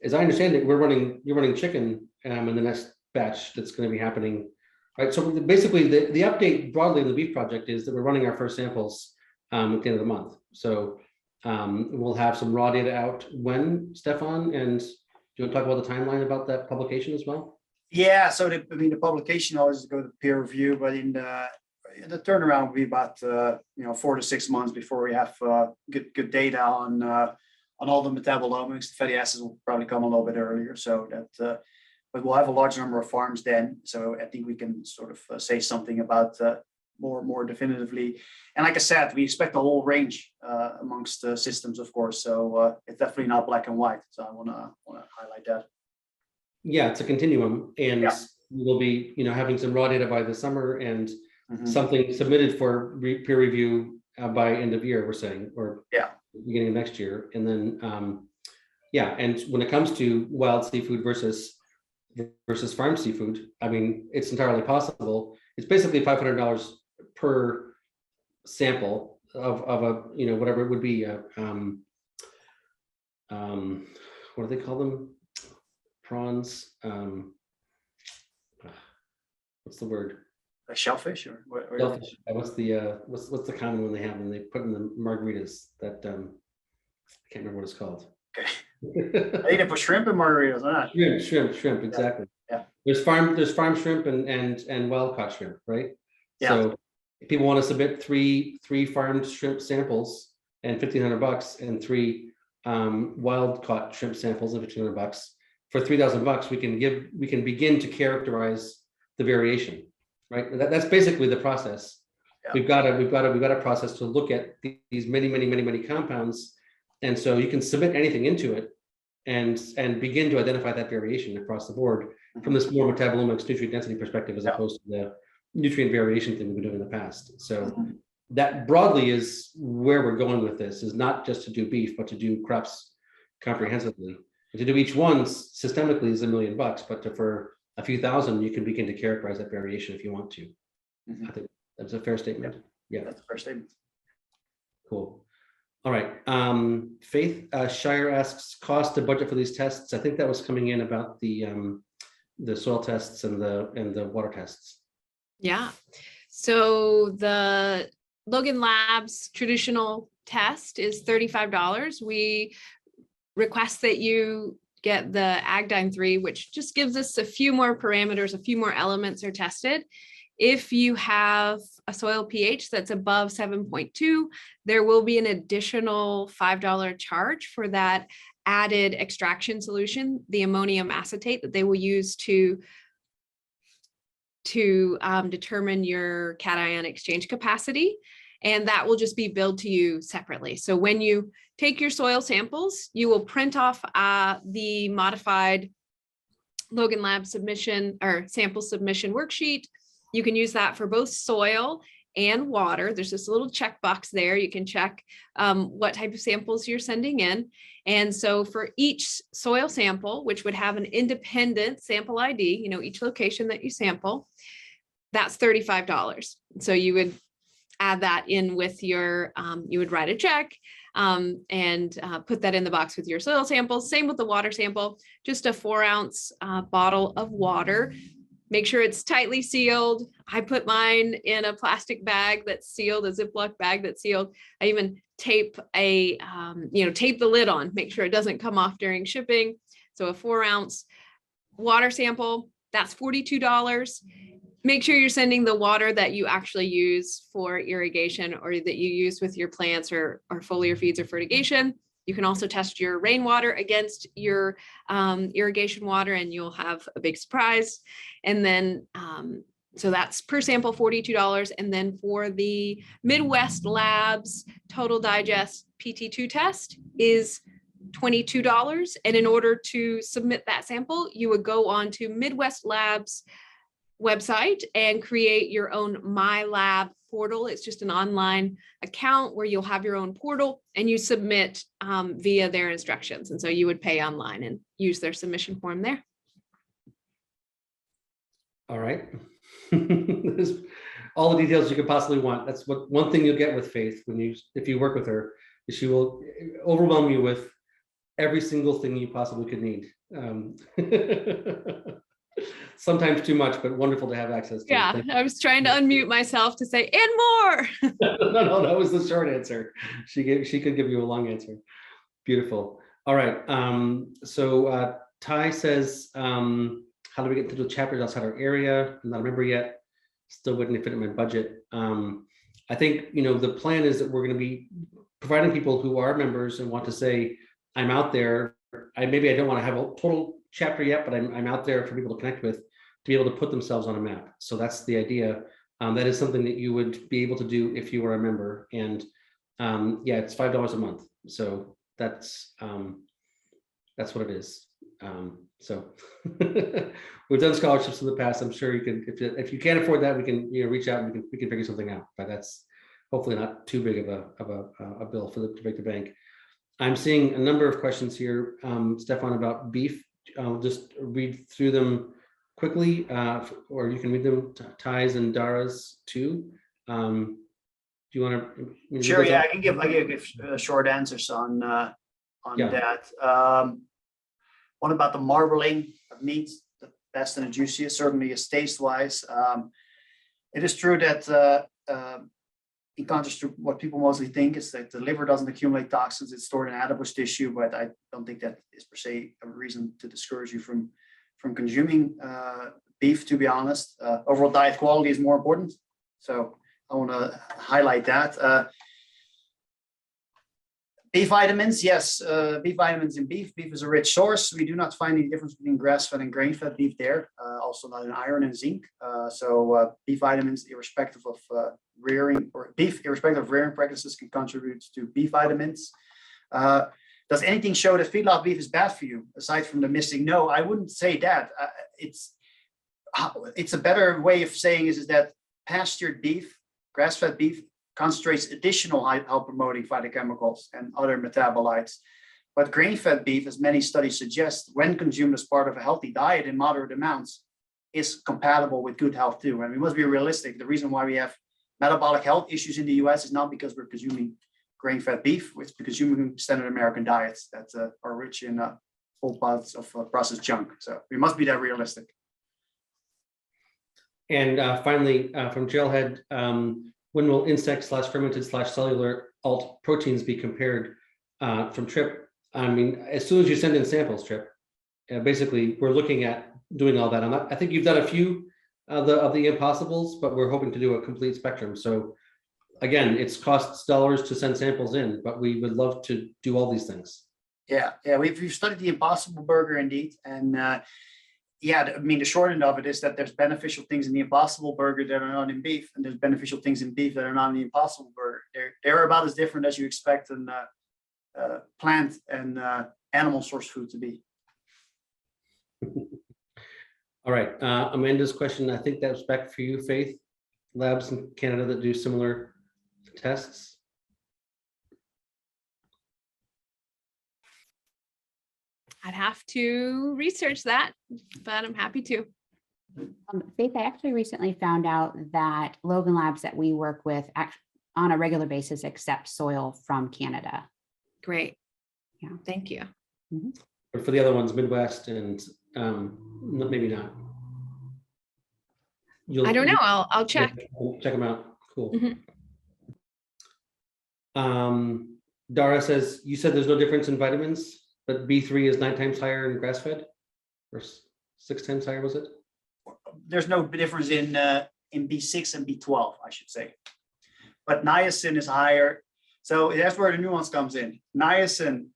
as I understand it, you're running chicken in the next batch that's going to be happening, right? So basically, the update broadly in the beef project is that we're running our first samples at the end of the month. So we'll have some raw data out when, Stefan, and do you want to talk about the timeline about that publication as well? Yeah, so the publication always go to peer review, but in the turnaround will be about 4 to 6 months before we have good data on all the metabolomics. The fatty acids will probably come a little bit earlier, so that but we'll have a large number of farms then. So I think we can sort of say something about more definitively. And like I said, we expect a whole range amongst the systems, of course. So it's definitely not black and white. So I want to highlight that. Yeah, it's a continuum, and Yeah. we'll be, having some raw data by the summer and Mhm. something submitted for peer review by end of year, we're saying, or Yeah. beginning of next year. And then, and when it comes to wild seafood versus farm seafood, I mean, it's entirely possible. It's basically $500 per sample of a, whatever it would be, what do they call them? Prawns. What's the word? A shellfish or what? Shellfish. What's the common one they have when they put in the margaritas? That I can't remember what it's called. Okay. I think they put shrimp and margaritas on that. Shrimp, exactly. Yeah. There's farm shrimp and wild caught shrimp, right? Yeah. So if people want to submit three farmed shrimp samples and $1,500, and 3 wild caught shrimp samples and $1,500, for $3,000, we can begin to characterize the variation, right? That's basically the process. Yeah. We've got a process to look at these many compounds, and so you can submit anything into it and begin to identify that variation across the board from this more metabolomics nutrient density perspective, as Yeah. opposed to the nutrient variation thing we've been doing in the past. So Mhm. that broadly is where we're going with this, is not just to do beef, but to do crops comprehensively. And to do each one systemically is $1 million, but for a few thousand, you can begin to characterize that variation if you want to. Mhm. I think that's a fair statement. Yeah, That's the first statement. cool. All right. Faith Shire asks cost to budget for these tests. I think that was coming in about the soil tests and the water tests. Yeah. So the Logan Labs traditional test is $35. We request that you get the Agdyne 3, which just gives us a few more parameters, a few more elements are tested. If you have a soil pH that's above 7.2, there will be an additional $5 charge for that added extraction solution, the ammonium acetate that they will use to determine your cation exchange capacity. And that will just be billed to you separately. So when you take your soil samples, you will print off the modified Logan Lab submission or sample submission worksheet. You can use that for both soil and water. There's this little checkbox there. You can check what type of samples you're sending in. And so for each soil sample, which would have an independent sample ID, each location that you sample, that's $35. So you would add that in with your, you would write a check and put that in the box with your soil samples. Same with the water sample, just a 4-ounce bottle of water. Make sure it's tightly sealed. I put mine in a plastic bag that's sealed, a Ziploc bag that's sealed. I even tape tape the lid on, make sure it doesn't come off during shipping. So a 4-ounce water sample, that's $42. Make sure you're sending the water that you actually use for irrigation or that you use with your plants or foliar feeds or fertigation. You can also test your rainwater against your irrigation water and you'll have a big surprise. And then, so that's per sample $42. And then for the Midwest Labs Total Digest PT2 test is $22. And in order to submit that sample, you would go on to Midwest Labs website and create your own My Lab portal. It's just an online account where you'll have your own portal and you submit via their instructions. And so you would pay online and use their submission form there. All right. There's all the details you could possibly want. That's what one thing you'll get with Faith if you work with her, is she will overwhelm you with every single thing you possibly could need. Sometimes too much, but wonderful to have access to. Yeah, I was trying to unmute myself to say, and more. No, that was the short answer. She could give you a long answer. Beautiful. All right. So Ty says, how do we get to the chapters outside our area? I'm not a member yet. Still waiting to fit in my budget. I think, the plan is that we're going to be providing people who are members and want to say, I'm out there. Maybe I don't want to have a total chapter yet, but I'm out there for people to connect with, to be able to put themselves on a map. So that's the idea. That is something that you would be able to do if you were a member. And yeah, it's $5 a month. So that's what it is. So we've done scholarships in the past. I'm sure you can, if you can't afford that, we can reach out and we can figure something out. But that's hopefully not too big of a bill to break the bank. I'm seeing a number of questions here, Stefan, about beef. I'll just read through them quickly, or you can read them, Ty's and Dara's too. Do you want to? Sure. Yeah, I can give short answers on that. One about the marbling of meat, the best and the juiciest, certainly is taste-wise. It is true that in contrast to what people mostly think, is that the liver doesn't accumulate toxins, it's stored in adipose tissue, but I don't think that is per se a reason to discourage you from consuming beef, to be honest. Overall diet quality is more important. So I want to highlight that. B vitamins, yes, B vitamins in beef. Beef is a rich source. We do not find any difference between grass-fed and grain-fed beef there. Also not in iron and zinc. So B vitamins, irrespective of rearing, or beef, irrespective of rearing practices, can contribute to B vitamins. Does anything show that feedlot beef is bad for you, aside from the missing? No, I wouldn't say that. It's a better way of saying is that pastured beef, grass-fed beef, concentrates additional health-promoting phytochemicals and other metabolites. But grain-fed beef, as many studies suggest, when consumed as part of a healthy diet in moderate amounts, is compatible with good health too. And we must be realistic. The reason why we have metabolic health issues in the US is not because we're consuming grain-fed beef, it's because consuming standard American diets that are rich in whole parts of processed junk. So we must be that realistic. And finally, from Jailhead, when will insect/fermented/cellular alt proteins be compared? From Trip? I mean, as soon as you send in samples, Trip, basically we're looking at doing all that. I think you've done a few of the impossibles, but we're hoping to do a complete spectrum. So again, it costs dollars to send samples in, but we would love to do all these things. Yeah, we've studied the Impossible Burger indeed, and yeah, I mean, the short end of it is that there's beneficial things in the Impossible Burger that are not in beef, and there's beneficial things in beef that are not in the Impossible Burger. They're about as different as you expect an plant and animal source food to be. All right, Amanda's question, I think that's back for you, Faith. Labs in Canada that do similar tests. I'd have to research that, but I'm happy to. Faith, I actually recently found out that Logan Labs that we work with on a regular basis accept soil from Canada. Great. Yeah. Thank you. Mm-hmm. But for the other ones, Midwest and maybe not. I don't know. I'll check. Check them out. Cool. Mm-hmm. Dara says, you said there's no difference in vitamins, but B3 is 9 times higher in grass-fed, or 6 times higher, was it? There's no difference in B6 and B12, I should say. But niacin is higher. So that's where the nuance comes in. Niacin,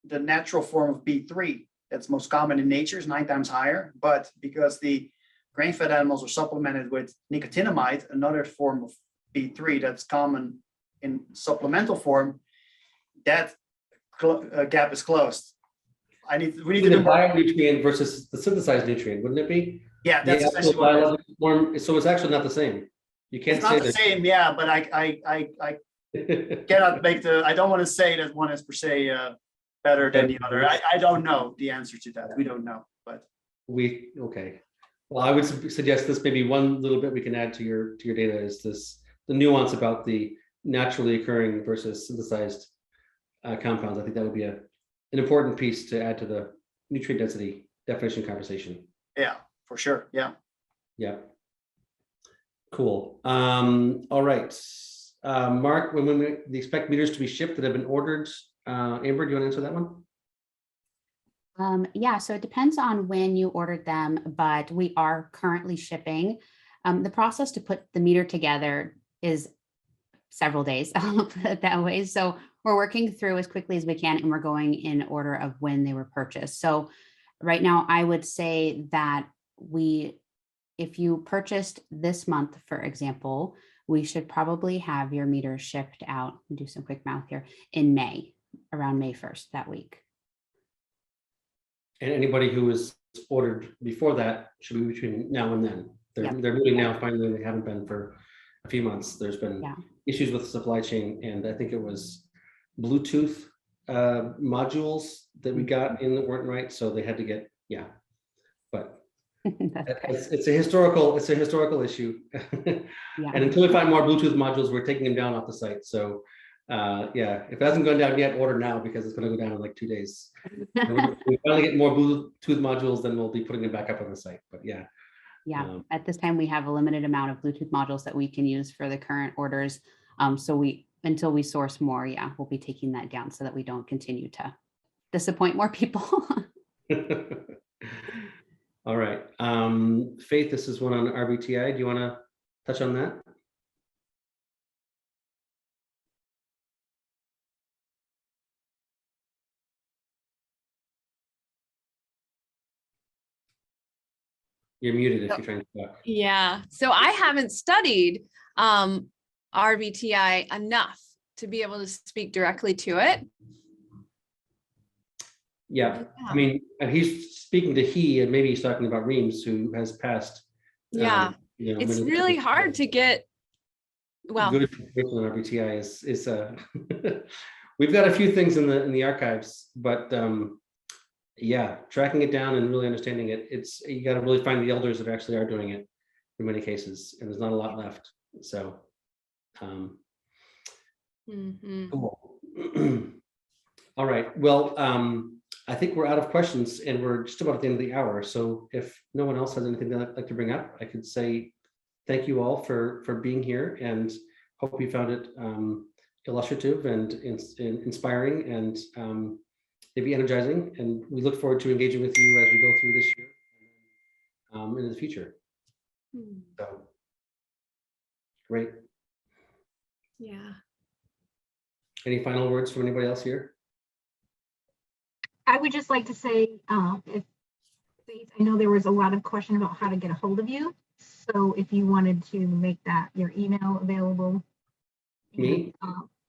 the natural form of B3, that's most common in nature, is 9 times higher. But because the grain-fed animals are supplemented with nicotinamide, another form of B3 that's common in supplemental form, that gap is closed. We need to The do more. bionutrient versus the synthesized nutrient, wouldn't it be? Yeah, that's The actual essentially what it is. biological form, so it's actually not the same. You can't It's say not the same, yeah, but I cannot make I don't want to say that one is per se better than the other. I don't know the answer to that. We don't know, but okay. Well, I would suggest this maybe one little bit we can add to your data is the nuance about the naturally occurring versus synthesized compounds. I think that would be an important piece to add to the nutrient density definition conversation. yeah, for sure. Yeah. Yeah. Cool. All right. Mark, when we expect meters to be shipped that have been ordered, Amber, do you want to answer that one? Yeah, so it depends on when you ordered them, but we are currently shipping. The process to put the meter together is several days, I'll put it that way. So we're working through as quickly as we can, and we're going in order of when they were purchased. So right now, I would say that if you purchased this month, for example, we should probably have your meter shipped out, and do some quick math here, in May, around May 1st, that week. And anybody who was ordered before that should be between now and then. Yep. They're moving now, finally, they haven't been for a few months. There's been issues with the supply chain, and I think it was Bluetooth modules that we got in that weren't right, so they had to get, but it's a historical issue. And until we find more Bluetooth modules, we're taking them down off the site. So if it hasn't gone down yet, order now, because it's going to go down in like 2 days. When we finally get more Bluetooth modules, then we'll be putting them back up on the site. But at this time we have a limited amount of Bluetooth modules that we can use for the current orders. So until we source more, we'll be taking that down so that we don't continue to disappoint more people. All right. Faith, this is one on RBTI. Do you want to touch on that? You're muted if you're trying to talk. Yeah, so I haven't studied RBTI enough to be able to speak directly to it. Yeah, I mean, he's speaking to and maybe he's talking about Reams, who has passed. It's really hard to get. Well, good information on RBTI is we've got a few things in the archives, but tracking it down and really understanding it, you got to really find the elders that actually are doing it in many cases, and there's not a lot left. So, cool. All right. Well, I think we're out of questions, and we're just about at the end of the hour. So if no one else has anything they'd like to bring up, I could say thank you all for being here, and hope you found it illustrative and inspiring, and maybe energizing. And we look forward to engaging with you as we go through this year and in the future. So great. Yeah. Any final words from anybody else here? I would just like to say, I know there was a lot of question about how to get a hold of you. So if you wanted to make that your email available, Me?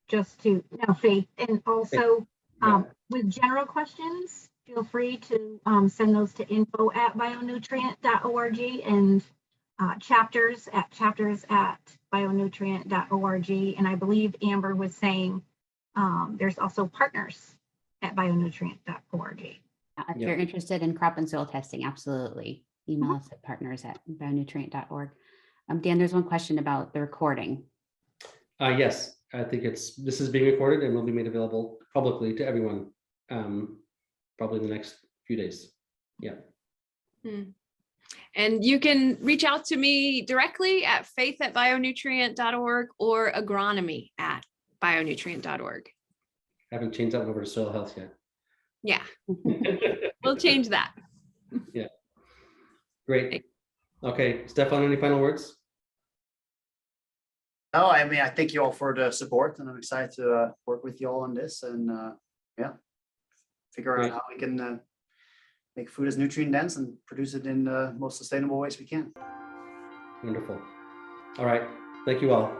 Faith, and also with general questions, feel free to send those to info@bionutrient.org and chapters@bionutrient.org. And I believe Amber was saying there's also partners at bionutrient.org. If you're interested in crop and soil testing, absolutely. Email us at partners@bionutrient.org. Dan, there's one question about the recording. Yes, I think this is being recorded and will be made available publicly to everyone probably in the next few days. Yeah. And you can reach out to me directly at faith@bionutrient.org or agronomy@bionutrient.org. Haven't changed that one over to soil health yet. Yeah, we'll change that. Yeah. Great. Okay, Stefan, any final words? No, I mean, I thank you all for the support, and I'm excited to work with you all on this, and figure out how we can make food as nutrient dense and produce it in the most sustainable ways we can. Wonderful. All right. Thank you all.